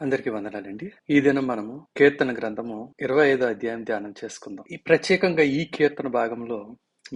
అందరికీ వందనాలండి. ఈ దినం మనము కీర్తన గ్రంథము 25 అధ్యాయం ధ్యానం చేసుకుందాం. ప్రత్యేకంగా ఈ కీర్తన భాగంలో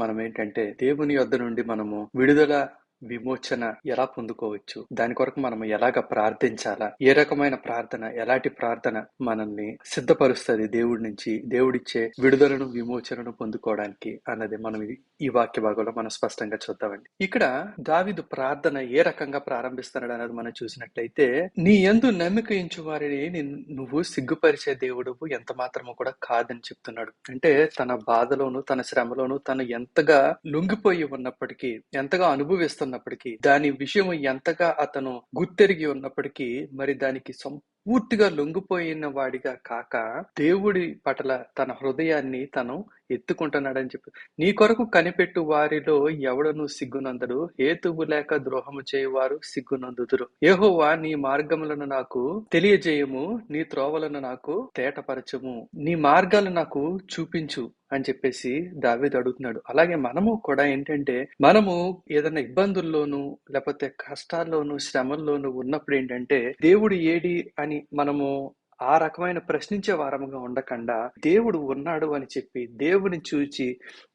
మనం ఏంటంటే దేవుని యొద్ద నుండి మనము విడుదల విమోచన ఎలా పొందుకోవచ్చు, దాని కొరకు మనం ఎలాగ ప్రార్థించాలా, ఏ రకమైన ప్రార్థన, ఎలాంటి ప్రార్థన మనల్ని సిద్ధపరుస్తుంది దేవుడి నుంచి, దేవుడిచ్చే విడుదలను విమోచనను పొందుకోవడానికి అన్నది మనం ఈ వాక్య భాగంలో మనం స్పష్టంగా చూద్దామండి. ఇక్కడ దావీదు ప్రార్థన ఏ రకంగా ప్రారంభిస్తున్నాడు అన్నది మనం చూసినట్లయితే, నీ యందు నమ్మిక ఉంచు వారిని నువ్వు సిగ్గుపరిచే దేవుడువు ఎంత మాత్రము కూడా కాదని చెప్తున్నాడు. అంటే తన బాధలోను తన శ్రమలోను తను ఎంతగా లొంగిపోయి ఉన్నప్పటికీ, ఎంతగా అనుభవిస్తున్నప్పటికీ, దాని విషయం ఎంతగా అతను గుర్తెరిగి ఉన్నప్పటికీ మరి దానికి పూర్తిగా లొంగిపోయిన వాడిగా కాక దేవుడి పట్ల తన హృదయాన్ని తను ఎత్తుకుంటున్నాడని చెప్పి, నీ కొరకు కనిపెట్టు వారిలో ఎవడను సిగ్గునందడు, హేతువు లేక ద్రోహము చేయువారు సిగ్గునందుదురు. యెహోవా నీ మార్గములను నాకు తెలియజేయము, నీ త్రోవలను నాకు తేటపరచము, నీ మార్గాలు నాకు చూపించు అని చెప్పేసి దావీదు అడుగుతున్నాడు. అలాగే మనము కూడా ఏంటంటే, మనము ఏదైనా ఇబ్బందుల్లోనూ లేకపోతే కష్టాల్లోనూ శ్రమల్లోనూ ఉన్నప్పుడు ఏంటంటే, దేవుడు ఏడి అని మనము ఆ రకమైన ప్రశ్నించే వారముగా ఉండకుండా దేవుడు ఉన్నాడు అని చెప్పి దేవుని చూచి,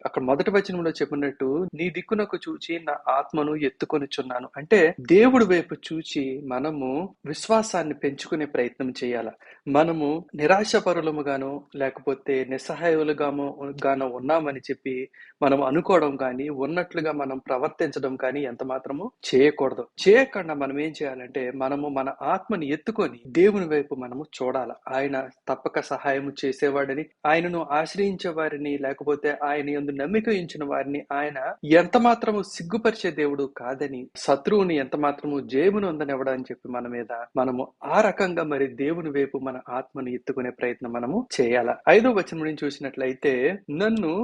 అక్కడ మొదటి వచనంలో చెప్పినట్టు నీ దిక్కునకు చూచి నా ఆత్మను ఎత్తుకొనిచున్నాను అంటే దేవుడి వైపు చూచి మనము విశ్వాసాన్ని పెంచుకునే ప్రయత్నం చేయాల. మనము నిరాశపరులముగాను లేకపోతే నిస్సహాయులుగానో ఉన్నామని చెప్పి మనం అనుకోవడం కానీ, ఉన్నట్లుగా మనం ప్రవర్తించడం కానీ ఎంత మాత్రము చేయకూడదు. చేయకుండా మనం ఏం చేయాలంటే, మనము మన ఆత్మని ఎత్తుకొని దేవుని వైపు మనము చూడాలి. ఆయన తప్పక సహాయము చేసేవాడని, ఆయనను ఆశ్రయించే వారిని లేకపోతే ఆయన యందు నమ్మిక ఉంచిన వారిని ఆయన ఎంత మాత్రము సిగ్గుపరిచే దేవుడు కాదని, శత్రువుని ఎంత మాత్రము జయమును ఉందనివ్వడం అని చెప్పి మన మీద మనము ఆ రకంగా మరి దేవుని వైపు మన ఆత్మను ఎత్తుకునే ప్రయత్నం మనము చేయాల. 5వ వచనం నుంచి చూసినట్లయితే, నన్ను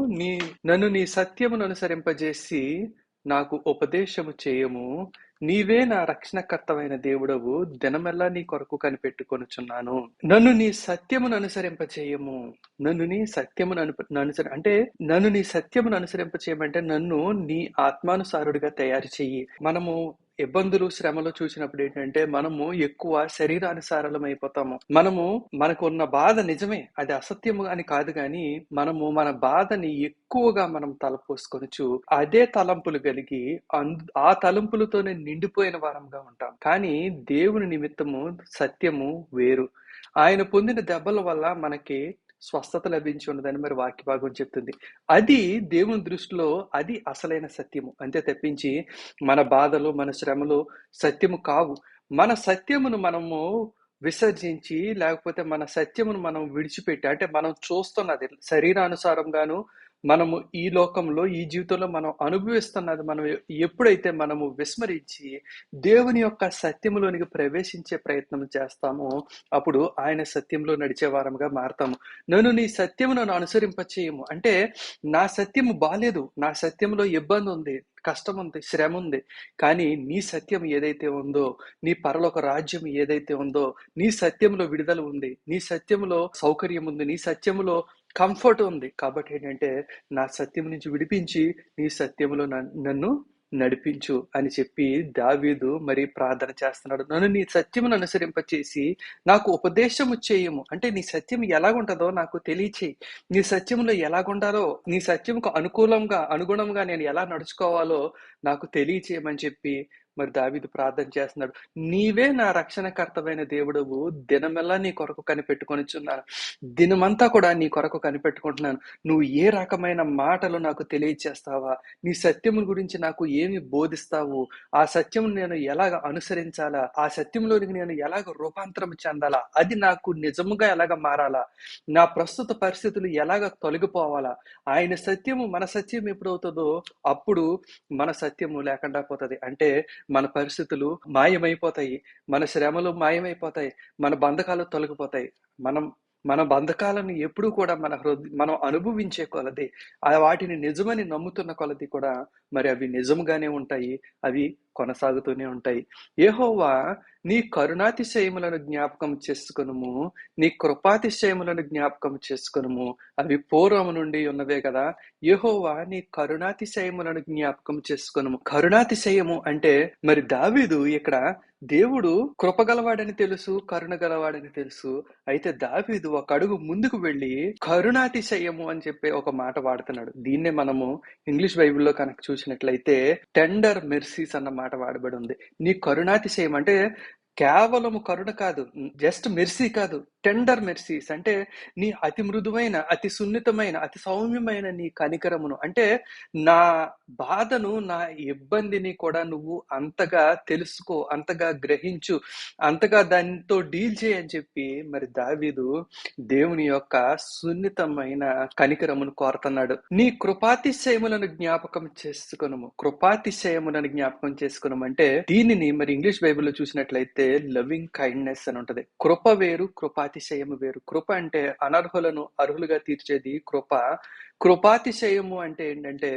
నీ సత్యమును అనుసరింపజేసి నాకు ఉపదేశము చేయము, నీవే నా రక్షణకర్తవైన దేవుడవు, దినమెల్లా నీ కొరకు కనిపెట్టుకొనుచున్నాను. నన్ను నీ సత్యమును అనుసరింపచేయము, నన్ను నీ సత్యమును అంటే నన్ను నీ సత్యమును అనుసరింపచేయమంటే నన్ను నీ ఆత్మానుసారుడిగా తయారు చెయ్యి. మనము ఇబ్బందులు శ్రమలు చూసినప్పుడు ఏంటంటే, మనము ఎక్కువ శరీరానుసారం అయిపోతాము. మనకు ఉన్న బాధ నిజమే, అది అసత్యము అని కాదు, కానీ మనము మన బాధని ఎక్కువగా మనం తలపోసుకొనుచు అదే తలంపులు కలిగి ఆ తలంపులతోనే నిండిపోయిన వారంగా ఉంటాం. కానీ దేవుని నిమిత్తము సత్యము వేరు. ఆయన పొందిన దెబ్బల వల్ల మనకి స్వస్థత లభించి ఉన్నదని మరి వాక్య భాగం చెప్తుంది. అది దేవుని దృష్టిలో అది అసలైన సత్యము. అంతే తప్పించి మన బాధలు మన శ్రమలు సత్యము కావు. మన సత్యమును మనము విసర్జించి లేకపోతే మన సత్యమును మనం విడిచిపెట్టి, అంటే మనం చూస్తున్నది శరీరానుసారంగాను మనము ఈ లోకంలో ఈ జీవితంలో మనం అనుభవిస్తున్నది మనం ఎప్పుడైతే మనము విస్మరించి దేవుని యొక్క సత్యములోనికి ప్రవేశించే ప్రయత్నం చేస్తామో అప్పుడు ఆయన సత్యంలో నడిచే వారంగా మారతాము. నన్ను నీ సత్యమును అనుసరింపచేయము అంటే, నా సత్యము బాలేదు, నా సత్యంలో ఇబ్బంది ఉంది, కష్టం ఉంది, శ్రమ ఉంది, కానీ నీ సత్యం ఏదైతే ఉందో, నీ పరలోక రాజ్యం ఏదైతే ఉందో, నీ సత్యంలో విడుదల ఉంది, నీ సత్యంలో సౌకర్యం ఉంది, నీ సత్యంలో కంఫర్ట్ ఉంది. కాబట్టి ఏంటంటే, నా సత్యం నుంచి విడిపించి నీ సత్యములో నన్ను నడిపించు అని చెప్పి దావీదు మరి ప్రార్థన చేస్తున్నాడు. నన్ను నీ సత్యమును అనుసరింపచేసి నాకు ఉపదేశము చేయము అంటే, నీ సత్యం ఎలాగుంటుందో నాకు తెలియచేయి, నీ సత్యంలో ఎలాగుండాలో, నీ సత్యముకు అనుగుణంగా నేను ఎలా నడుచుకోవాలో నాకు తెలియచేయమని చెప్పి మరి దావీదు ప్రార్థన చేస్తున్నాడు. నీవే నా రక్షణకర్తవైన దేవుడవు, దినమెల్లా నీ కొరకు కనిపెట్టుకొనిచున్నాను. దినమంతా కూడా నీ కొరకు కనిపెట్టుకుంటున్నాను. నువ్వు ఏ రకమైన మాటలు నాకు తెలియచేస్తావా, నీ సత్యము గురించి నాకు ఏమి బోధిస్తావు, ఆ సత్యం నేను ఎలాగ అనుసరించాలా, ఆ సత్యంలోనికి నేను ఎలాగ రూపాంతరం చెందాలా, అది నాకు నిజముగా ఎలాగ మారాలా, నా ప్రస్తుత పరిస్థితులు ఎలాగ తొలగిపోవాలా, ఆయన సత్యము మన సత్యం ఎప్పుడవుతుందో అప్పుడు మన సత్యము లేకుండా పోతుంది. అంటే మన పరిస్థితులు మాయమైపోతాయి, మన శ్రమలు మాయమైపోతాయి, మన బంధకాలు తొలగిపోతాయి. మన బంధకాలను ఎప్పుడు కూడా మనం అనుభవించే కొలది, వాటిని నిజమని నమ్ముతున్న కొలది కూడా మరి అవి నిజంగానే ఉంటాయి, అవి కొనసాగుతూనే ఉంటాయి. యెహోవా నీ కరుణాతిశయములను జ్ఞాపకం చేసుకొనుము, నీ కృపాతిశయములను జ్ఞాపకం చేసుకొనుము. అవి పూర్వము నుండి ఉన్నవే కదా. యెహోవా నీ కరుణాతిశయములను జ్ఞాపకం చేసుకొనుము. కరుణాతిశయము అంటే మరి దావీదు ఇక్కడ దేవుడు కృపగలవాడని తెలుసు, కరుణ గలవాడని తెలుసు. అయితే దావీదు ఒక అడుగు ముందుకు వెళ్లి కరుణాతిశయము అని చెప్పి ఒక మాట వాడుతున్నాడు. దీన్నే మనము ఇంగ్లీష్ బైబిల్లో కనుక చూసినట్లయితే టెండర్ మెర్సీస్ అన్న మాట వాడబడి ఉంది. నీ కరుణాతిశయం అంటే కేవలము కరుణ కాదు, జస్ట్ మెర్సీ కాదు, టెండర్ మెర్సీస్ అంటే నీ అతి మృదువైన, అతి సున్నితమైన, అతి సౌమ్యమైన నీ కనికరమును, అంటే నా బాధను, నా ఇబ్బందిని కూడా నువ్వు అంతగా తెలుసుకో, అంతగా గ్రహించు, అంతగా దానితో డీల్ చేయని చెప్పి మరి దావీదు దేవుని యొక్క సున్నితమైన కనికరమును కోరుతున్నాడు. నీ కృపాతిశయములను జ్ఞాపకం చేసుకొనుము. కృపాతిశయములను జ్ఞాపకం చేసుకొనుము అంటే దీనిని మరి ఇంగ్లీష్ బైబిల్లో చూసినట్లయితే లవింగ్ కైండ్నెస్ అని ఉంటది. కృప వేరు, కృపాతిశయము వేరు. కృప అంటే అనర్హులను అర్హులుగా తీర్చేది కృప. కృపాతిశయము అంటే ఏంటంటే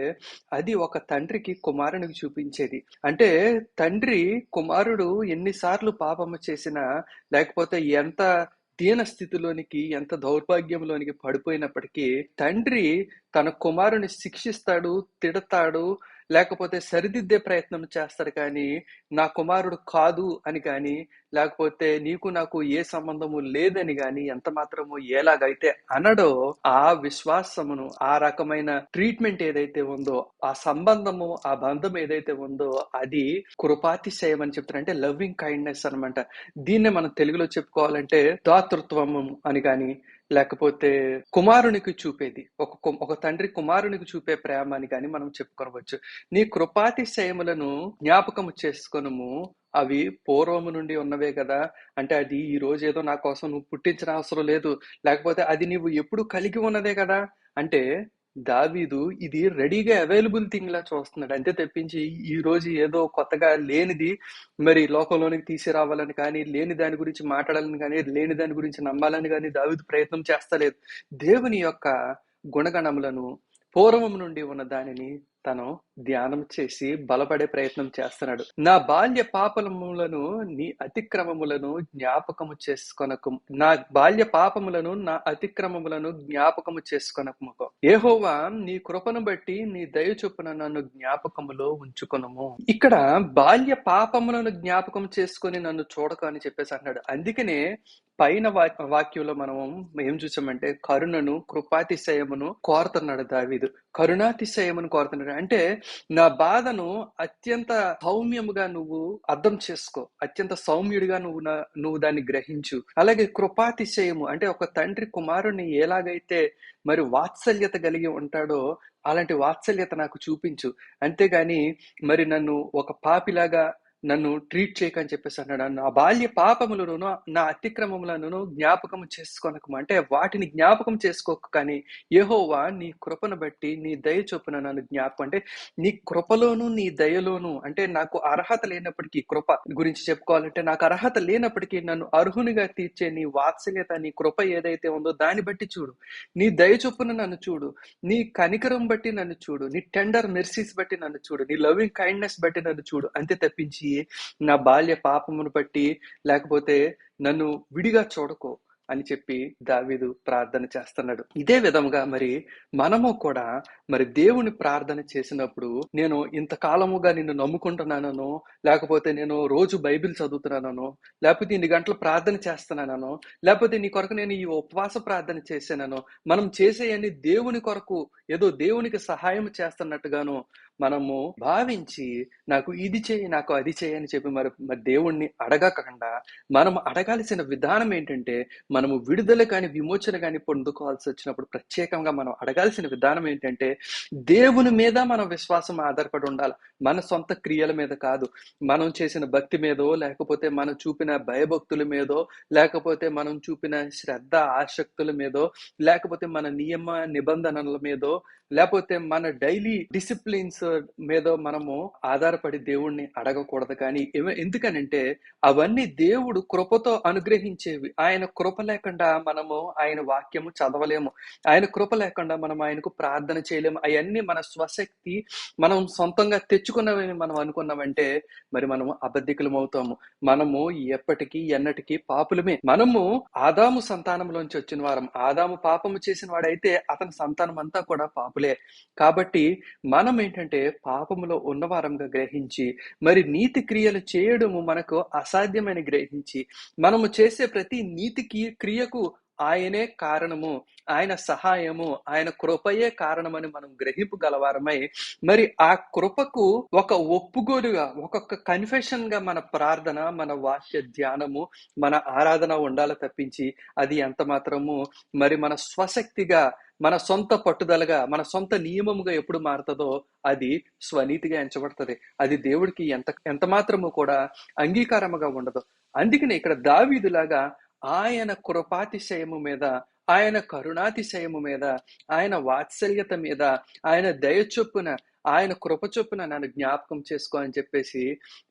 అది ఒక తండ్రికి కుమారునికి చూపించేది. అంటే తండ్రి కుమారుడు ఎన్నిసార్లు పాపము చేసినా, లేకపోతే ఎంత దీన స్థితిలోనికి, ఎంత దౌర్భాగ్యంలోనికి పడిపోయినప్పటికీ తండ్రి తన కుమారుని శిక్షిస్తాడు, తిడతాడు, లేకపోతే సరిదిద్దే ప్రయత్నం చేస్తాడు. కానీ నా కుమారుడు కాదు అని కానీ, లేకపోతే నీకు నాకు ఏ సంబంధము లేదని కానీ ఎంత మాత్రము ఎలాగైతే అనడో, ఆ విశ్వాసమును, ఆ రకమైన ట్రీట్మెంట్ ఏదైతే ఉందో, ఆ సంబంధము, ఆ బంధం ఏదైతే ఉందో అది కృపాతిశయం అని చెప్తారు. అంటే లవింగ్ కైండ్నెస్ అనమాట. దీన్నే మనం తెలుగులో చెప్పుకోవాలంటే దాతృత్వము అని కానీ, లేకపోతే కుమారునికి చూపేది, ఒక తండ్రి కుమారునికి చూపే ప్రేమ అని కానీ మనం చెప్పుకోవచ్చు. నీ కృపాతిశయములను జ్ఞాపకము చేసుకొనుము, అవి పూర్వము నుండి ఉన్నవే కదా. అంటే అది ఈ రోజు ఏదో నా కోసం నువ్వు పుట్టించిన అవసరం లేదు, లేకపోతే అది నీవు ఎప్పుడు కలిగి ఉన్నదే కదా. అంటే దావీదు ఇది రెడీగా అవైలబుల్ థింగ్ లా చూస్తున్నాడు. అంతే తప్పించి ఈ రోజు ఏదో కొత్తగా లేనిది మరి లోకంలోనికి తీసుకురావాలని కానీ, లేని దాని గురించి మాట్లాడాలని కానీ, లేని దాని గురించి నమ్మాలని కానీ దావీదు ప్రయత్నం చేస్తలేదు. దేవుని యొక్క గుణగణములను, పూర్వం నుండి ఉన్న దానిని తను ధ్యానం చేసి బలపడే ప్రయత్నం చేస్తున్నాడు. నా బాల్య పాపములను, నీ అతిక్రమములను జ్ఞాపకము చేసుకొనకు. నా బాల్య పాపములను, నా అతిక్రమములను జ్ఞాపకము చేసుకొనకు. యెహోవా నీ కృపను బట్టి నీ దయ చొప్పున నన్ను జ్ఞాపకములో ఉంచుకొనుము. ఇక్కడ బాల్య పాపములను జ్ఞాపకం చేసుకొని నన్ను చూడక అని చెప్పేసి అన్నాడు. అందుకనే పైన వాక్యంలో మనం ఏం చూసామంటే కరుణను, కృపాతిశయమును కోరుతున్నాడు దావీదు. కరుణాతిశయమును కోరుతున్నాడు అంటే నా బాధను అత్యంత సౌమ్యముగా నువ్వు అర్థం చేసుకో, అత్యంత సౌమ్యుడిగా నువ్వు దాన్ని గ్రహించు. అలాగే కృపాతిశయము అంటే ఒక తండ్రి కుమారుని ఎలాగైతే మరి వాత్సల్యత కలిగి ఉంటాడో అలాంటి వాత్సల్యత నాకు చూపించు. అంతేగాని మరి నన్ను ఒక పాపిలాగా నన్ను ట్రీట్ చేయకని చెప్పేసి అన్నాడు. నా బాల్య పాపములను, నా అతిక్రమములను జ్ఞాపకం చేసుకోనకము. అంటే వాటిని జ్ఞాపకం చేసుకోక, కానీ యెహోవా నీ కృపను బట్టి నీ దయ చొప్పున నన్ను జ్ఞాపకం, అంటే నీ కృపలోను నీ దయలోను, అంటే నాకు అర్హత లేనప్పటికీ, కృప గురించి చెప్పుకోవాలంటే నాకు అర్హత లేనప్పటికీ నన్ను అర్హునిగా తీర్చే నీ వాత్సల్యత, నీ కృప ఏదైతే ఉందో దాన్ని బట్టి చూడు. నీ దయ చొప్పున నన్ను చూడు, నీ కనికరం బట్టి నన్ను చూడు, నీ టెండర్ మెర్సీస్ బట్టి నన్ను చూడు, నీ లవింగ్ కైండ్నెస్ బట్టి నన్ను చూడు. అంతే తప్పించి నా బాల్య పాపమును బట్టి లేకపోతే నన్ను విడిగా చూడకో అని చెప్పి దావీదు ప్రార్థన చేస్తున్నాడు. ఇదే విధంగా మరి మనము కూడా మరి దేవుని ప్రార్థన చేసినప్పుడు, నేను ఇంతకాలముగా నిన్ను నమ్ముకుంటున్నానో, లేకపోతే నేను రోజు బైబిల్ చదువుతున్నానో, లేకపోతే ఇన్ని గంటలు ప్రార్థన చేస్తున్నానో, లేకపోతే నీ కొరకు నేను ఈ ఉపవాస ప్రార్థన చేశానో, మనం చేసేయన్ని దేవుని కొరకు ఏదో దేవునికి సహాయం చేస్తున్నట్టుగాను మనము భావించి నాకు ఇది చేయి, నాకు అది చేయి అని చెప్పి మరి దేవుణ్ణి అడగకుండా మనం అడగాల్సిన విధానం ఏంటంటే, మనము విడుదల కానీ విమోచన కానీ పొందుకోవాల్సి వచ్చినప్పుడు ప్రత్యేకంగా మనం అడగాల్సిన విధానం ఏంటంటే దేవుని మీద మన విశ్వాసం ఆధారపడి ఉండాలి. మన సొంత క్రియల మీద కాదు, మనం చేసిన భక్తి మీదో, లేకపోతే మనం చూపిన భయభక్తుల మీదో, లేకపోతే మనం చూపిన శ్రద్ధ ఆసక్తుల మీదో, లేకపోతే మన నియమ నిబంధనల మీదో, లేకపోతే మన డైలీ డిసిప్లిన్స్ మీద మనము ఆధారపడి దేవుణ్ణి అడగకూడదు. కానీ ఎందుకనంటే అవన్నీ దేవుడు కృపతో అనుగ్రహించేవి. ఆయన కృప లేకుండా మనము ఆయన వాక్యము చదవలేము, ఆయన కృప లేకుండా మనం ఆయనకు ప్రార్థన చేయలేము. అవన్నీ మన స్వశక్తి, మనం సొంతంగా తెచ్చుకున్నవని మనం అనుకున్నామంటే మరి మనము అబద్ధికులం అవుతాము. మనము ఎప్పటికీ ఎన్నటికీ పాపులమే. మనము ఆదాము సంతానంలోంచి వచ్చిన వారం. ఆదాము పాపము చేసిన వాడైతే అతని సంతానం అంతా కూడా పాపులే. కాబట్టి మనం ఏంటంటే ఏంటంటే పాపములో ఉన్నవారంగా గ్రహించి, మరి నీతి క్రియలు చేయడము మనకు అసాధ్యమని గ్రహించి, మనము చేసే ప్రతి క్రియకు ఆయనే కారణము, ఆయన సహాయము, ఆయన కృపయే కారణమని మనం గ్రహింపు గలవారమై, మరి ఆ కృపకు ఒక ఒప్పుకోలుగా, ఒక్కొక్క కన్ఫెషన్‌గా మన ప్రార్థన, మన వాక్య ధ్యానము, మన ఆరాధన ఉండాలి తప్పించి, అది ఎంత మాత్రము మరి మన స్వశక్తిగా, మన సొంత పట్టుదలగా, మన సొంత నియమముగా ఎప్పుడు మారుతదో అది స్వనీతిగా ఎంచబడుతది. అది దేవుడికి ఎంత మాత్రము కూడా అంగీకారముగా ఉండదు. అందుకనే ఇక్కడ దావీదులాగా ఆయన కృపాతిశయము మీద, ఆయన కరుణాతిశయము మీద, ఆయన వాత్సల్యత మీద, ఆయన దయ చొప్పున, ఆయన కృప చొప్పున నన్ను జ్ఞాపకం చేసుకో అని చెప్పేసి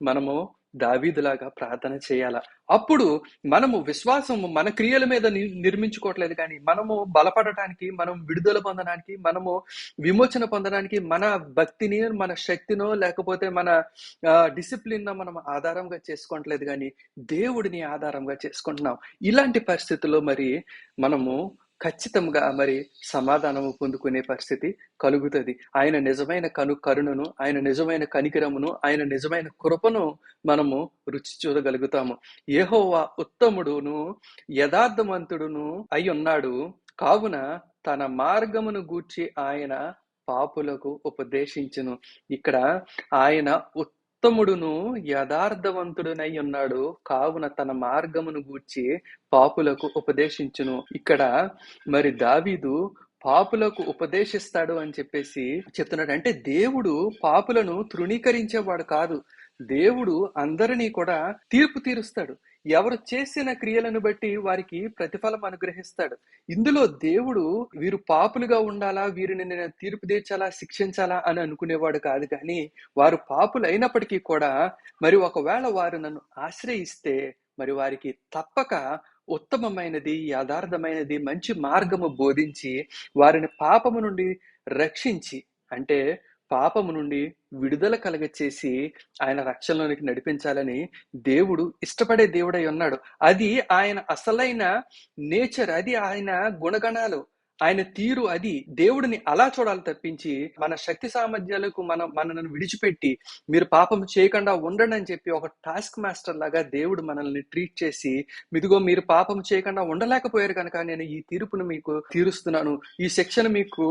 మనము దావీదులాగా ప్రార్థన చేయాల. అప్పుడు మనము విశ్వాసము మన క్రియల మీద నిర్మించుకోవట్లేదు, కానీ మనము బలపడటానికి, మనం విడుదల పొందడానికి, మనము విమోచన పొందడానికి మన భక్తిని, మన శక్తినో లేకపోతే మన డిసిప్లిన్ మనం ఆధారంగా చేసుకోవట్లేదు, కానీ దేవుడిని ఆధారంగా చేసుకుంటున్నాం. ఇలాంటి పరిస్థితుల్లో మరి మనము ఖచ్చితంగా మరి సమాధానము పొందుకునే పరిస్థితి కలుగుతుంది. ఆయన నిజమైన కరుణను, ఆయన నిజమైన కనికరమును, ఆయన నిజమైన కృపను మనము రుచి చూడగలుగుతాము. యెహోవా ఉత్తముడును యథార్థవంతుడును అయి ఉన్నాడు, కావున తన మార్గమును గూర్చి ఆయన పాపులకు ఉపదేశించును. ఇక్కడ ఆయన ఉత్తముడును యథార్థవంతుడునై ఉన్నాడు, కావున తన మార్గమును గూర్చి పాపులకు ఉపదేశించును. ఇక్కడ మరి దావీదు పాపులకు ఉపదేశిస్తాడు అని చెప్పేసి చెప్తున్నాడు. అంటే దేవుడు పాపులను తృణీకరించేవాడు కాదు. దేవుడు అందరినీ కూడా తీర్పు తీరుస్తాడు. ఎవరు చేసిన క్రియలను బట్టి వారికి ప్రతిఫలం అనుగ్రహిస్తాడు. ఇందులో దేవుడు వీరు పాపులుగా ఉండాలా, వీరిని నేను తీర్పు తీర్చాలా, శిక్షించాలా అని అనుకునేవాడు కాదు. కానీ వారు పాపులు అయినప్పటికీ కూడా మరి ఒకవేళ వారు నన్ను ఆశ్రయిస్తే మరి వారికి తప్పక ఉత్తమమైనది, యథార్థమైనది, మంచి మార్గము బోధించి వారిని పాపము నుండి రక్షించి, అంటే పాపము నుండి విడుదల కలగచేసి ఆయన రక్షణలోనికి నడిపించాలని దేవుడు ఇష్టపడే దేవుడై ఉన్నాడు. అది ఆయన అసలైన నేచర్, అది ఆయన గుణగణాలు, ఆయన తీరు. అది దేవుడిని అలా చూడాలి తప్పించి మన శక్తి సామర్థ్యాలకు మనల్ని విడిచిపెట్టి మీరు పాపం చేయకుండా ఉండండి అని చెప్పి ఒక టాస్క్ మాస్టర్ లాగా దేవుడు మనల్ని ట్రీట్ చేసి, ఇదిగో మీరు పాపం చేయకుండా ఉండలేకపోయారు కనుక నేను ఈ తీర్పును మీకు తీరుస్తున్నాను, ఈ శిక్షను మీకు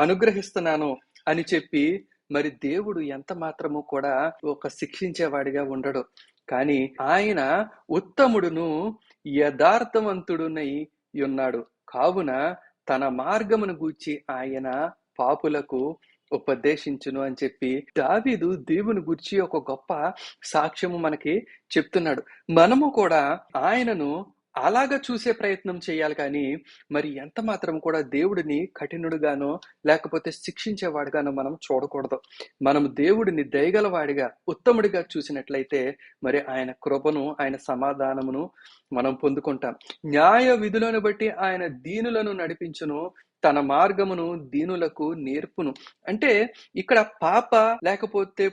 అనుగ్రహిస్తున్నాను అని చెప్పి మరి దేవుడు ఎంత మాత్రము కూడా ఒక శిక్షించేవాడిగా ఉండడు. కానీ ఆయన ఉత్తముడును యథార్థవంతుడునై ఉన్నాడు, కావున తన మార్గమును గూర్చి ఆయన పాపులకు ఉపదేశించును అని చెప్పి దావీదు దేవుని గూర్చి ఒక గొప్ప సాక్ష్యము మనకి చెప్తున్నాడు. మనము కూడా ఆయనను అలాగా చూసే ప్రయత్నం చేయాలి, కానీ మరి ఎంత మాత్రం కూడా దేవుడిని కఠినుడుగానో లేకపోతే శిక్షించేవాడిగానో మనం చూడకూడదు. మనం దేవుడిని దయగలవాడిగా, ఉత్తముడిగా చూసినట్లయితే మరి ఆయన కృపను, ఆయన సమాధానమును మనం పొందుకుంటాం. న్యాయ విధులను బట్టి ఆయన దీనులను నడిపించును, తన మార్గమును దీనులకు నేర్పును. అంటే ఇక్కడ పాప లేకపోతే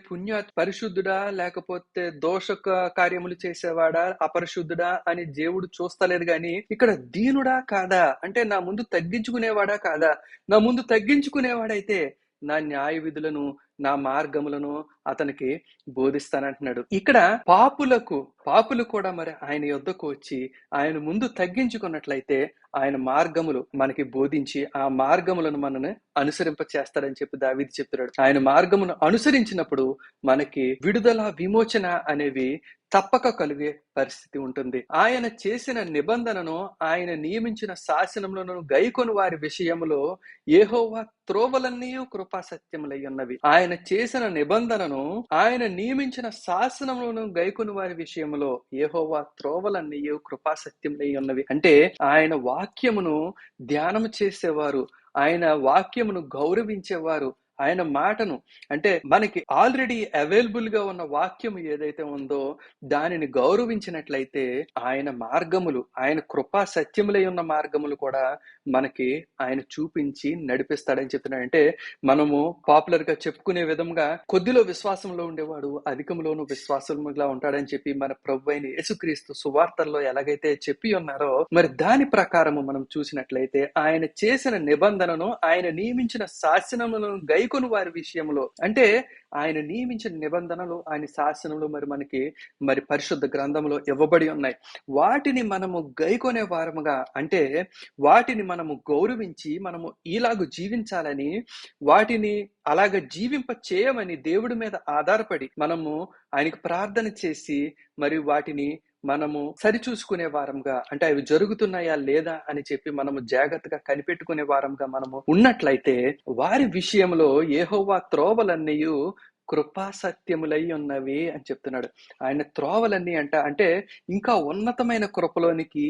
పరిశుద్ధుడా లేకపోతే దోషక కార్యములు చేసేవాడా అపరిశుద్ధుడా అని దేవుడు చూస్తలేదు, గాని ఇక్కడ దీనుడా కాదా, అంటే నా ముందు తగ్గించుకునేవాడా కాదా, నా ముందు తగ్గించుకునేవాడైతే నా న్యాయ విధులను, నా మార్గములను అతనికి బోధిస్తానంటున్నాడు. ఇక్కడ పాపులు కూడా మరి ఆయన యొద్దకు వచ్చి ఆయన ముందు తగ్గించుకున్నట్లయితే ఆయన మార్గములు మనకి బోధించి ఆ మార్గములను మనని అనుసరింప చేస్తాడని చెప్పి దావీదు చెప్తున్నాడు. ఆయన మార్గమును అనుసరించినప్పుడు మనకి విడుదల, విమోచన అనేవి తప్పక కలిగే పరిస్థితి ఉంటుంది. ఆయన చేసిన నిబంధనను, ఆయన నియమించిన శాసనములను గైకొని వారి విషయములో యెహోవా త్రోవలన్నీ కృపా సత్యములై ఉన్నవి. ఆయన చేసిన నిబంధనను, ఆయన నియమించిన శాసనములను గైకొని వారి విషయములో యెహోవా త్రోవలన్నీ కృపా సత్యములై ఉన్నవి. అంటే ఆయన వాక్యమును ధ్యానము చేసేవారు, ఆయన వాక్యమును గౌరవించేవారు, ఆయన మాటను, అంటే మనకి ఆల్రెడీ అవైలబుల్ గా ఉన్న వాక్యం ఏదైతే ఉందో దానిని గౌరవించినట్లయితే ఆయన మార్గములు, ఆయన కృపా సత్యములై ఉన్న మార్గములు కూడా మనకి ఆయన చూపించి నడిపిస్తాడని చెప్తున్నాడు. అంటే మనము పాపులర్ గా చెప్పుకునే విధంగా కొద్దిలో విశ్వాసంలో ఉండేవాడు అధికంలోనూ విశ్వాసముగా ఉంటాడని చెప్పి మన ప్రభువైన యేసుక్రీస్తు సువార్తల్లో ఎలాగైతే చెప్పి ఉన్నారో, మరి దాని ప్రకారము మనం చూసినట్లయితే ఆయన చేసిన నిబంధనను, ఆయన నియమించిన శాసనములను గైకొని వారి విషయంలో, అంటే ఆయన నియమించిన నిబంధనలు, ఆయన శాసనములు మరి పరిశుద్ధ గ్రంథంలో ఇవ్వబడి ఉన్నాయి. వాటిని మనము గైకొనే వారముగా, అంటే వాటిని మనము గౌరవించి మనము ఇలాగు జీవించాలని, వాటిని అలాగ జీవింప చేయమని దేవుడి మీద ఆధారపడి మనము ఆయనకి ప్రార్థన చేసి మరి వాటిని మనము సరిచూసుకునే వారంగా, అంటే అవి జరుగుతున్నాయా లేదా అని చెప్పి మనము జాగ్రత్తగా కనిపెట్టుకునే వారంగా మనము ఉన్నట్లయితే, వారి విషయంలో యెహోవా త్రోవలన్నీయు కృపా సత్యములై ఉన్నవి అని చెప్తున్నాడు. ఆయన త్రోవలన్నీ అంటే ఇంకా ఉన్నతమైన కృపలోనికి,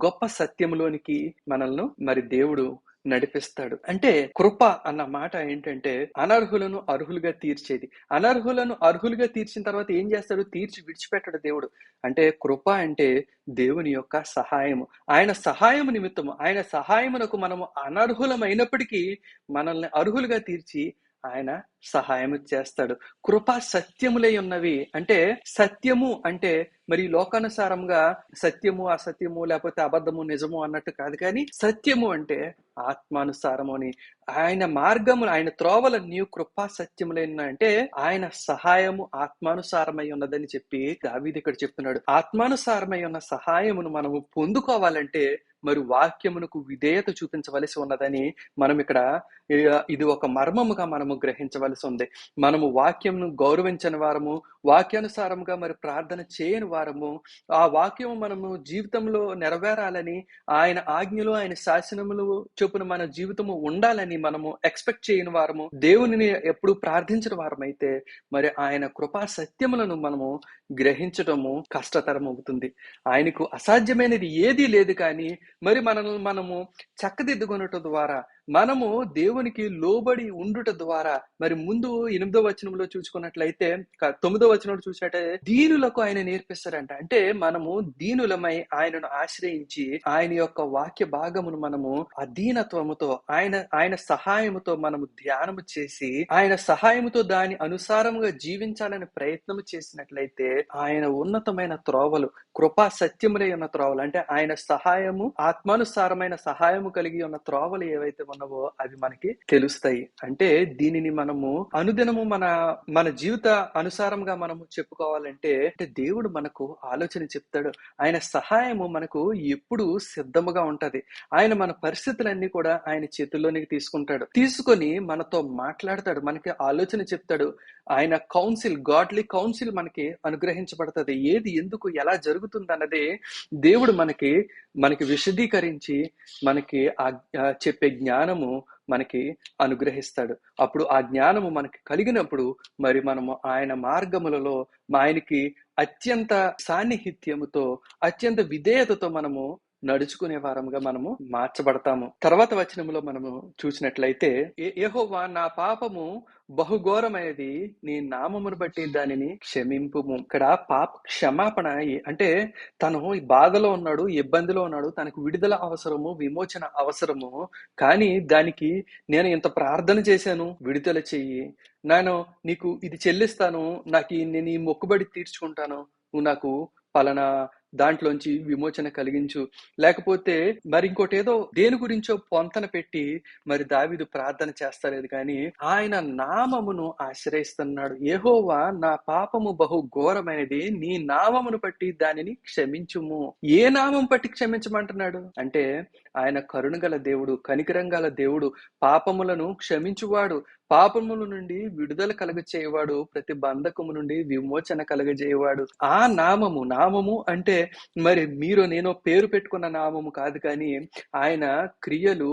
గొప్ప సత్యములోనికి మనల్ని మరి దేవుడు నడిపిస్తాడు. అంటే కృప అన్న మాట ఏంటంటే అనర్హులను అర్హులుగా తీర్చేది. అనర్హులను అర్హులుగా తీర్చిన తర్వాత ఏం చేస్తాడు? తీర్చి విడిచిపెట్టడు దేవుడు. అంటే కృప అంటే దేవుని యొక్క సహాయము. ఆయన సహాయము నిమిత్తము, ఆయన సహాయమునకు మనము అనర్హులమైనప్పటికీ మనల్ని అర్హులుగా తీర్చి ఆయన సహాయము చేస్తాడు. కృపా సత్యములై ఉన్నవి అంటే, సత్యము అంటే మరి లోకానుసారంగా సత్యము అసత్యము లేకపోతే అబద్ధము నిజము అన్నట్టు కాదు, కానీ సత్యము అంటే ఆత్మానుసారము అని. ఆయన మార్గము, ఆయన త్రోవలన్నీ కృపా సత్యములైన, అంటే ఆయన సహాయము ఆత్మానుసారమై ఉన్నదని చెప్పి దావీదు ఇక్కడ చెప్తున్నాడు. ఆత్మానుసారమై ఉన్న సహాయమును మనము పొందుకోవాలంటే మరి వాక్యమునకు విధేయత చూపించవలసి ఉన్నదని మనం ఇక్కడ ఇది ఒక మర్మముగా మనము గ్రహించవలసి ఉంది. మనము వాక్యమును గౌరవించని వారము, వాక్యానుసారముగా మరి ప్రార్థన చేయని వారము, ఆ వాక్యము మనము జీవితంలో నెరవేరాలని, ఆయన ఆజ్ఞలు ఆయన శాసనములు చొప్పున మన జీవితము ఉండాలని మనము ఎక్స్పెక్ట్ చేయని వారము, దేవునిని ఎప్పుడు ప్రార్థించిన వారమైతే మరి ఆయన కృపా సత్యములను మనము గ్రహించటము కష్టతరం అవుతుంది. ఆయనకు అసాధ్యమైనది ఏదీ లేదు, కానీ మరి మనల్ని మనము చక్కదిద్దుకొనటం ద్వారా, మనము దేవునికి లోబడి ఉండుట ద్వారా, మరి ముందు 8వ వచనంలో చూసుకున్నట్లయితే 9వ వచనంలో చూసినట్లయితే దీనులకు ఆయన నేర్పిస్తారంట. అంటే మనము దీనులమై ఆయనను ఆశ్రయించి ఆయన యొక్క వాక్య భాగమును మనము అధీనత్వముతో, ఆయన సహాయముతో మనము ధ్యానము చేసి ఆయన సహాయముతో దాని అనుసారముగా జీవించాలని ప్రయత్నం చేసినట్లయితే ఆయన ఉన్నతమైన త్రోవలు, కృపా సత్యములై ఉన్న త్రోవలు, అంటే ఆయన సహాయము ఆత్మానుసారమైన సహాయము కలిగి ఉన్న త్రోవలు ఏవైతే ఉన్నవో అవి మనకి తెలుస్తాయి. అంటే దీనిని మనము అనుదినము మన జీవిత అనుసారంగా మనము చెప్పుకోవాలంటే, అంటే దేవుడు మనకు ఆలోచన చెప్తాడు. ఆయన సహాయము మనకు ఎప్పుడు సిద్ధముగా ఉంటది. ఆయన మన పరిస్థితులన్నీ కూడా ఆయన చేతుల్లోనికి తీసుకొని మనతో మాట్లాడతాడు, మనకి ఆలోచన చెప్తాడు. ఆయన కౌన్సిల్, గాడ్లీ కౌన్సిల్ మనకి అనుగ్రహించబడుతుంది. ఏది ఎందుకు ఎలా జరుగుతుంది అన్నది దేవుడు మనకి విశదీకరించి మనకి చెప్పే జ్ఞానము మనకి అనుగ్రహిస్తాడు. అప్పుడు ఆ జ్ఞానము మనకి కలిగినప్పుడు మరి మనము ఆయన మార్గములలో ఆయనకి అత్యంత సాన్నిహిత్యముతో, అత్యంత విధేయతతో మనము నడుచుకునే వారముగా మనము మార్చబడతాము. తర్వాత వచనములో మనము చూసినట్లయితే, యెహోవా నా పాపము బహుఘోరమైనది, నీ నామమును బట్టి దానిని క్షమింపుము. ఇక్కడ పాప క్షమాపణ అంటే తను బాధలో ఉన్నాడు, ఇబ్బందిలో ఉన్నాడు, తనకు విడుదల అవసరము, విమోచన అవసరము. కానీ దానికి నేను ఇంత ప్రార్థన చేశాను, విడుదల చెయ్యి, నేను నీకు ఇది చెల్లిస్తాను, నేను ఈ మొక్కుబడి తీర్చుకుంటాను, నువ్వు నాకు పలానా దాంట్లోంచి విమోచన కలిగించు, లేకపోతే మరి ఇంకోటి ఏదో దేని గురించో పొంతన పెట్టి మరి దావీదు ప్రార్థన చేస్తలేదు, కానీ ఆయన నామమును ఆశ్రయిస్తున్నాడు. యెహోవా నా పాపము బహు ఘోరమైనది, నీ నామమును బట్టి దానిని క్షమించుము. ఏ నామం బట్టి క్షమించమంటున్నాడు అంటే ఆయన కరుణగల దేవుడు, కనికరం గల దేవుడు, పాపములను క్షమించువాడు, పాపముల నుండి విడుదల కలుగచేయవాడు, ప్రతి బంధకము నుండి విమోచన కలుగజేయవాడు. ఆ నామము అంటే మరి మీరు నేను పేరు పెట్టుకున్న నామము కాదు, కానీ ఆయన క్రియలు,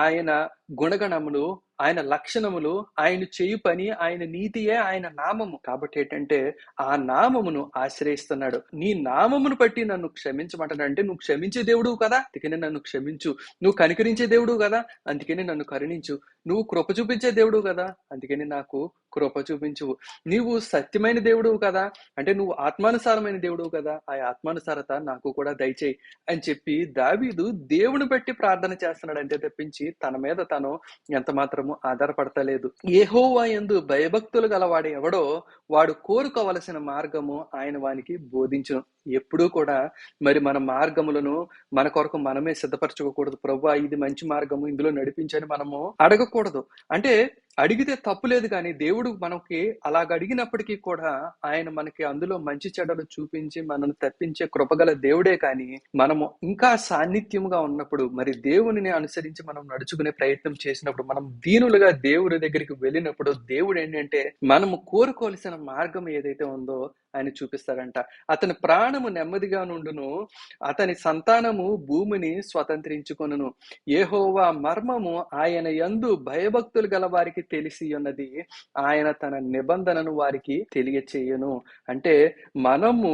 ఆయన గుణగణములు, ఆయన లక్షణములు, ఆయన చేయు పని, ఆయన నీతియే ఆయన నామము. కాబట్టి ఏంటంటే ఆ నామమును ఆశ్రయిస్తున్నాడు. నీ నామమును బట్టి నన్ను క్షమించమంటాడు. అంటే నువ్వు క్షమించే దేవుడు కదా, అందుకని నన్ను క్షమించు. నువ్వు కనికరించే దేవుడు కదా, అందుకని నన్ను కరుణించు. నువ్వు కృప చూపించే దేవుడు కదా, అందుకని నాకు కృప చూపించు. నీవు సత్యమైన దేవుడు కదా, అంటే నువ్వు ఆత్మానుసారమైన దేవుడు కదా, ఆ ఆత్మానుసారత నాకు కూడా దయచేయి అని చెప్పి దావీదు దేవుని బట్టి ప్రార్థన చేస్తున్నాడు. అంటే తప్పించి తన మీద తను ఎంత మాత్రము ఆధారపడతలేదు. యెహోవా యందు భయభక్తులు గలవాడు ఎవడో వాడు కోరుకోవలసిన మార్గము ఆయన వానికి బోధించును. ఎప్పుడూ కూడా మరి మన మార్గములను మన కొరకు మనమే సిద్ధపరచుకోకూడదు. ప్రభువా ఇది మంచి మార్గము, ఇందులో నడిపించని మనము అడగకూడదు. అంటే అడిగితే తప్పు లేదు కానీ దేవుడు మనకి అలాగ అడిగినప్పటికీ కూడా ఆయన మనకి అందులో మంచి చెడ్డలు చూపించి మనల్ని తప్పించే కృపగల దేవుడే కానీ మనము ఇంకా సాన్నిధ్యముగా ఉన్నప్పుడు మరి దేవునిని అనుసరించి మనం నడుచుకునే ప్రయత్నం చేసినప్పుడు మనం దీనులుగా దేవుడి దగ్గరికి వెళ్ళినప్పుడు దేవుడు ఏంటంటే మనము కోరుకోవలసిన మార్గం ఏదైతే ఉందో ఆయన చూపిస్తాడంట. అతని ప్రాణము నెమ్మదిగా నుండును, అతని సంతానము భూమిని స్వతంత్రించుకొనును. యెహోవా మర్మము ఆయన యందు భయభక్తులు గల వారికి తెలిసి ఉన్నది, ఆయన తన నిబంధనను వారికి తెలియచేయును. అంటే మనము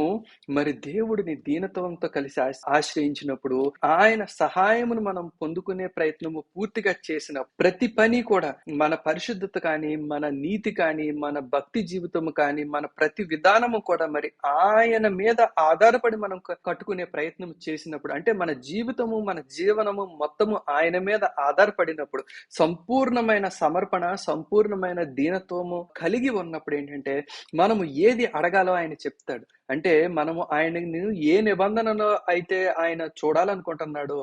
మరి దేవుడిని దీనత్వంతో కలిసి ఆశ్రయించినప్పుడు ఆయన సహాయమును మనం పొందుకునే ప్రయత్నము పూర్తిగా చేసిన ప్రతి పని కూడా మన పరిశుద్ధత కానీ, మన నీతి కానీ, మన భక్తి జీవితము కానీ, మన ప్రతి విధానము కూడా మరి ఆయన మీద ఆధారపడి మనం కట్టుకునే ప్రయత్నం చేసినప్పుడు, అంటే మన జీవితము మన జీవనము మొత్తము ఆయన మీద ఆధారపడినప్పుడు, సంపూర్ణమైన సమర్పణ, సంపూర్ణమైన దీనత్వము కలిగి ఉన్నప్పుడు ఏంటంటే మనము ఏది అడగాలో ఆయన చెప్తాడు. అంటే మనము ఆయనను ఏ నిబంధనలో అయితే ఆయన చూడాలనుకుంటున్నాడో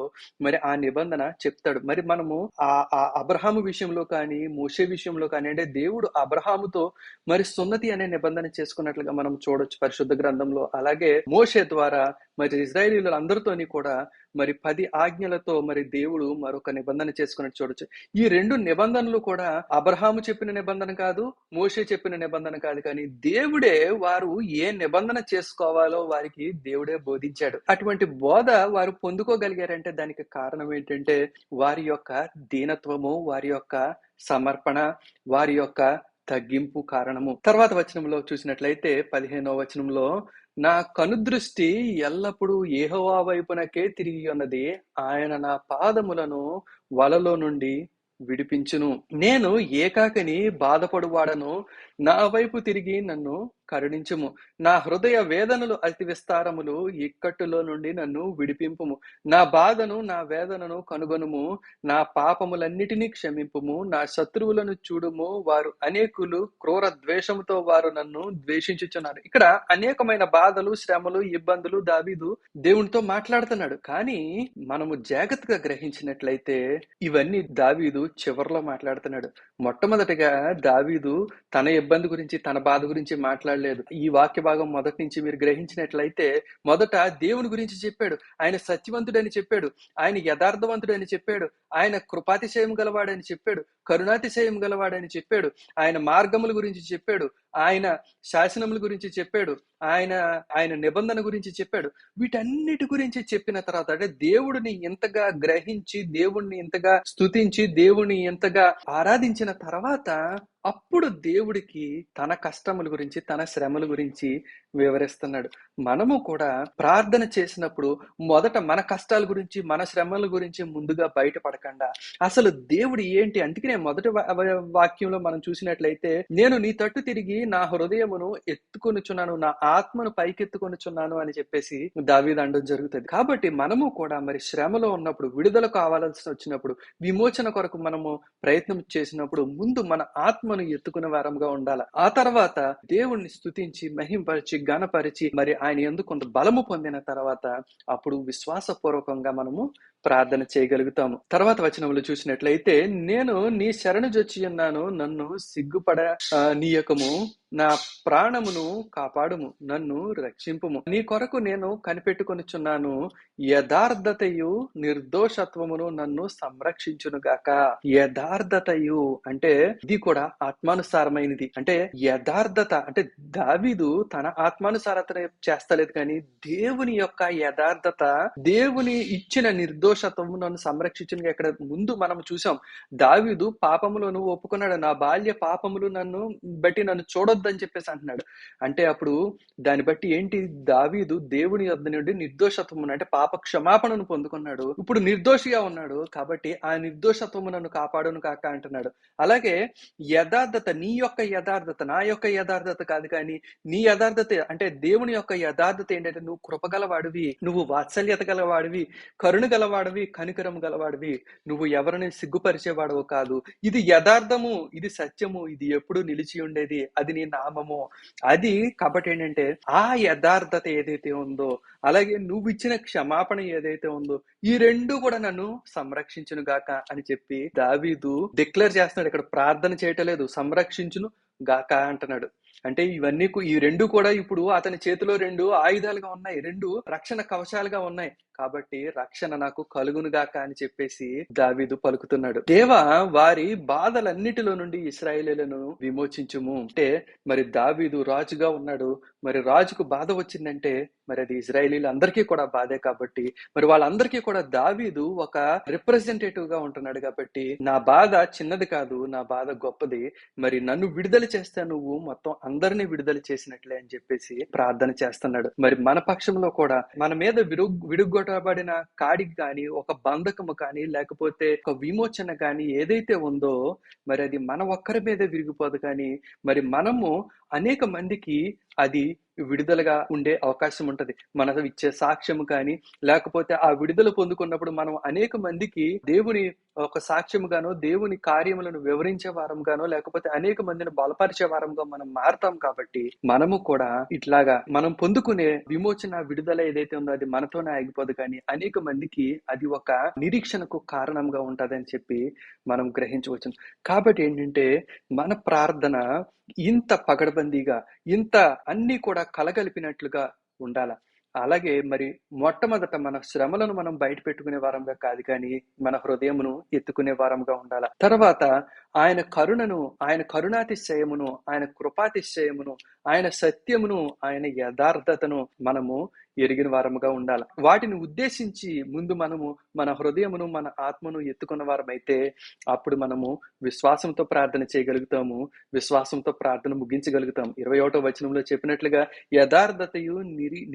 మరి ఆ నిబంధన చెప్తాడు. మరి మనము ఆ అబ్రహాము విషయంలో కానీ, మోషే విషయంలో కానీ, అంటే దేవుడు అబ్రహాముతో మరి సున్నతి అనే నిబంధన చేసుకున్నట్లుగా మనం చూడొచ్చు పరిశుద్ధ గ్రంథంలో. అలాగే మోషే ద్వారా మరి ఇశ్రాయేలీయులందరితోని కూడా మరి 10 ఆజ్ఞలతో మరి దేవుడు మరొక నిబంధన చేసుకున్నట్టు చూడొచ్చు. ఈ 2 నిబంధనలు కూడా అబ్రహాము చెప్పిన నిబంధన కాదు, మోషే చెప్పిన నిబంధన కాదు, కానీ దేవుడే వారు ఏ నిబంధన చేసుకోవాలో వారికి దేవుడే బోధించాడు. అటువంటి బోధ వారు పొందుకోగలిగారంటే దానికి కారణం ఏంటంటే వారి యొక్క దీనత్వము, వారి యొక్క సమర్పణ, వారి యొక్క తగ్గింపు కారణము. తర్వాత వచనంలో చూసినట్లయితే 15వ వచనంలో, నా కనుదృష్టి ఎల్లప్పుడూ యెహోవా వైపునకే తిరిగి ఉన్నది, ఆయన నా పాదములను వలలో నుండి విడిపించును. నేను ఏకాకిని బాధపడువాడను, నా వైపు తిరిగి నన్ను కరుణించుము. నా హృదయ వేదనలు అతి విస్తారములు, ఇక్కట్టులో నుండి నన్ను విడిపింపుము. నా బాధను నా వేదనను కనుగొనుము, నా పాపములన్నిటినీ క్షమింపుము. నా శత్రువులను చూడుము, వారు అనేకులు, క్రూర ద్వేషముతో వారు నన్ను ద్వేషించుచున్నారు. ఇక్కడ అనేకమైన బాధలు, శ్రమలు, ఇబ్బందులు దావీదు దేవునితో మాట్లాడుతున్నాడు. కానీ మనము జాగ్రత్తగా గ్రహించినట్లయితే ఇవన్నీ దావీదు చివర్లో మాట్లాడుతున్నాడు. మొట్టమొదటిగా దావీదు తన ఇబ్బంది గురించి, తన బాధ గురించి మాట్లాడలేదు. ఈ వాక్య భాగం మొదటి నుంచి మీరు గ్రహించినట్లయితే మొదట దేవుని గురించి చెప్పాడు. ఆయన సత్యవంతుడని చెప్పాడు, ఆయన యథార్థవంతుడని చెప్పాడు, ఆయన కృపాతిశయం గలవాడని చెప్పాడు, కరుణాతిశయం గలవాడని చెప్పాడు, ఆయన మార్గముల గురించి చెప్పాడు, ఆయన శాసనముల గురించి చెప్పాడు, ఆయన నిబంధన గురించి చెప్పాడు. వీటన్నిటి గురించి చెప్పిన తర్వాత, అంటే దేవుడిని ఎంతగా గ్రహించి, దేవుణ్ణి ఎంతగా స్తుతించి, దేవుని ఎంతగా ఆరాధించిన తర్వాత అప్పుడు దేవుడికి తన కష్టముల గురించి, తన శ్రమల గురించి వివరిస్తున్నాడు. మనము కూడా ప్రార్థన చేసినప్పుడు మొదట మన కష్టాల గురించి, మన శ్రమల గురించి ముందుగా బయటపడకుండా అసలు దేవుడు ఏంటి, అందుకనే మొదటి వాక్యంలో మనం చూసినట్లయితే, నేను నీ తట్టు తిరిగి నా హృదయమును ఎత్తుకొనుచున్నాను, నా ఆత్మను పైకెత్తుకొనుచున్నాను అని చెప్పేసి దావీదు అనడం జరుగుతుంది. కాబట్టి మనము కూడా మరి శ్రమలో ఉన్నప్పుడు, విడుదల కావాల్సి వచ్చినప్పుడు, విమోచన కొరకు మనము ప్రయత్నం చేసినప్పుడు ముందు మన ఆత్మను ఎత్తుకునే వారంగా ఉండాలి. ఆ తర్వాత దేవుణ్ణి స్తుతించి, మహింపరిచి, ఘనపరిచి మరి ఆయన యందు కొంత బలము పొందిన తర్వాత అప్పుడు విశ్వాసపూర్వకంగా మనము ప్రార్థన చేయగలుగుతాము. తర్వాత వచనంలో చూసినట్లయితే, నేను నీ శరణు జొచ్చి ఉన్నాను, నన్ను సిగ్గుపడ నీయకము, నా ప్రాణమును కాపాడుము, నన్ను రక్షింపుము. నీ కొరకు నేను కనిపెట్టుకొనిచున్నాను, యథార్థతయు నిర్దోషత్వమును నన్ను సంరక్షించునుగాక. యథార్థతయు అంటే ఇది కూడా ఆత్మానుసారమైనది. అంటే యథార్థత అంటే దావీదు తన ఆత్మానుసారత చేస్తలేదు, కానీ దేవుని యొక్క యథార్థత, దేవుని ఇచ్చిన నిర్దోషత్వము నన్ను సంరక్షించును. ఇక్కడ ముందు మనం చూసాం, దావీదు పాపములను ఒప్పుకున్నాడు. నా బాల్య పాపములు నన్ను బట్టి నన్ను చూడొద్దని చెప్పేసి అంటున్నాడు. అంటే అప్పుడు దాన్ని బట్టి ఏంటి, దావీదు దేవుని యొద్ద నుండి నిర్దోషత్వము అంటే పాప క్షమాపణను పొందుకున్నాడు. ఇప్పుడు నిర్దోషిగా ఉన్నాడు, కాబట్టి ఆ నిర్దోషత్వము నన్ను కాపాడును కాక అంటున్నాడు. అలాగే యథార్థత, నీ యొక్క యథార్థత, నా యొక్క యథార్థత కాదు, కానీ నీ యథార్థత అంటే దేవుని యొక్క యథార్థత ఏంటంటే, నువ్వు కృపగలవాడివి, నువ్వు వాత్సల్యత గలవాడివి, కరుణ గలవాడివి, కనికరం గలవాడివి, నువ్వు ఎవరిని సిగ్గుపరిచేవాడవు కాదు. ఇది యథార్థము, ఇది సత్యము, ఇది ఎప్పుడు నిలిచి ఉండేది, అది నేను నామము. అది కాబట్టి ఏంటంటే ఆ యథార్థత ఏదైతే ఉందో, అలాగే నువ్వు ఇచ్చిన క్షమాపణ ఏదైతే ఉందో, ఈ రెండు కూడా నన్ను సంరక్షించును గాక అని చెప్పి దావీదు డిక్లేర్ చేస్తున్నాడు. ఇక్కడ ప్రార్థన చేయటం లేదు, సంరక్షించును గాక అంటున్నాడు. అంటే ఇవన్నీ ఈ రెండు కూడా ఇప్పుడు అతని చేతిలో రెండు ఆయుధాలుగా ఉన్నాయి, రెండు రక్షణ కవచాలుగా ఉన్నాయి. కాబట్టి రక్షణ నాకు కలుగును గాక అని చెప్పేసి దావీదు పలుకుతున్నాడు. దేవా, వారి బాధలన్నిటిలో నుండి ఇశ్రాయేలీయులను విమోచించుము. అంటే మరి దావీదు రాజుగా ఉన్నాడు, మరి రాజుకు బాధ వచ్చిందంటే మరి అది ఇశ్రాయేలీయులు అందరికీ కూడా బాధే. కాబట్టి మరి వాళ్ళందరికీ కూడా దావీదు ఒక రిప్రజెంటేటివ్ గా ఉంటున్నాడు. కాబట్టి నా బాధ చిన్నది కాదు, నా బాధ గొప్పది. మరి నన్ను విడుదల చేస్తే నువ్వు మొత్తం అందరినీ విడుదల చేసినట్లే అని చెప్పేసి ప్రార్థన చేస్తున్నాడు. మరి మన పక్షంలో కూడా మన మీద విడుగొట్టబడిన కాడికి కానీ, ఒక బంధకము కానీ, లేకపోతే ఒక విమోచన కానీ ఏదైతే ఉందో మరి అది మన ఒక్కరి మీద విరిగిపోదు, కానీ మరి మనము అనేక మందికి అది విడుదలగా ఉండే అవకాశం ఉంటది. మనం ఇచ్చే సాక్ష్యము కానీ, లేకపోతే ఆ విడుదల పొందుకున్నప్పుడు మనం అనేక మందికి దేవుని ఒక సాక్ష్యముగానో, దేవుని కార్యములను వివరించే వారంగానో, లేకపోతే అనేక మందిని బలపరిచే వారంగా మనం మారతాం. కాబట్టి మనము కూడా ఇట్లాగా మనం పొందుకునే విమోచన, విడుదల ఏదైతే ఉందో అది మనతోనే ఆగిపోదు, కానీ అనేక మందికి అది ఒక నిరీక్షణకు కారణంగా ఉంటదని చెప్పి మనం గ్రహించవచ్చు. కాబట్టి ఏంటంటే మన ప్రార్థన ఇంత పగడబందీగా, ఇంత అన్ని కూడా కలగలిపినట్లుగా ఉండాల. అలాగే మరి మొట్టమొదట మన శ్రమలను మనం బయట పెట్టుకునే వారంగా కాదు, కానీ మన హృదయమును ఎత్తుకునే వారంగా ఉండాల. తర్వాత ఆయన కరుణను, ఆయన కరుణాతిశయమును, ఆయన కృపాతిశయమును, ఆయన సత్యమును, ఆయన యథార్థతను మనము ఎరిగిన వారముగా ఉండాలి. వాటిని ఉద్దేశించి ముందు మనము మన హృదయమును, మన ఆత్మను ఎత్తుకున్న వారమైతే అప్పుడు మనము విశ్వాసంతో ప్రార్థన చేయగలుగుతాము, విశ్వాసంతో ప్రార్థన ముగించగలుగుతాం. 21వ వచనంలో చెప్పినట్లుగా యథార్థతయు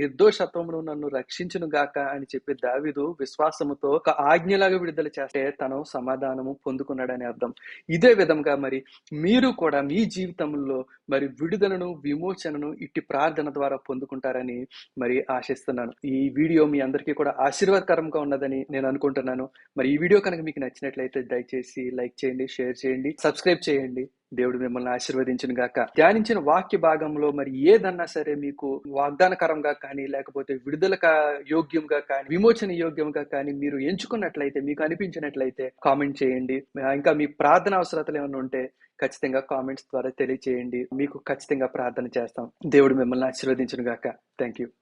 నిర్దోషత్వమును నన్ను రక్షించును గాక అని చెప్పి దావీదు విశ్వాసముతో ఒక ఆజ్ఞలాగా విడుదల చేస్తే తను సమాధానము పొందుకున్నాడని అర్థం. ఇదే విధంగా మరి మీరు కూడా మీ జీవితంలో మరి విడుదలను, విమోచనను ఇట్టి ప్రార్థన ద్వారా పొందుకుంటారని మరి ఆశిస్తున్నాను. ఈ వీడియో మీ అందరికీ కూడా ఆశీర్వాదకరంగా ఉన్నదని నేను అనుకుంటున్నాను. మరి ఈ వీడియో కనుక మీకు నచ్చినట్లయితే దయచేసి లైక్ చేయండి, షేర్ చేయండి, సబ్స్క్రైబ్ చేయండి. దేవుడు మిమ్మల్ని ఆశీర్వదించును గాక. ధ్యానించిన వాక్య భాగంలో మరి ఏదన్నా సరే మీకు వాగ్దానకరంగా కానీ, లేకపోతే విడుదల యోగ్యంగా కానీ, విమోచన యోగ్యంగా కానీ మీరు ఎంచుకున్నట్లయితే, మీకు అనిపించినట్లయితే కామెంట్ చేయండి. ఇంకా మీ ప్రార్థన అవసరతలు ఏమైనా ఉంటే ఖచ్చితంగా కామెంట్స్ ద్వారా తెలియచేయండి. మీకు ఖచ్చితంగా ప్రార్థన చేస్తాం. దేవుడు మిమ్మల్ని ఆశీర్వదించును గాక. Thank you.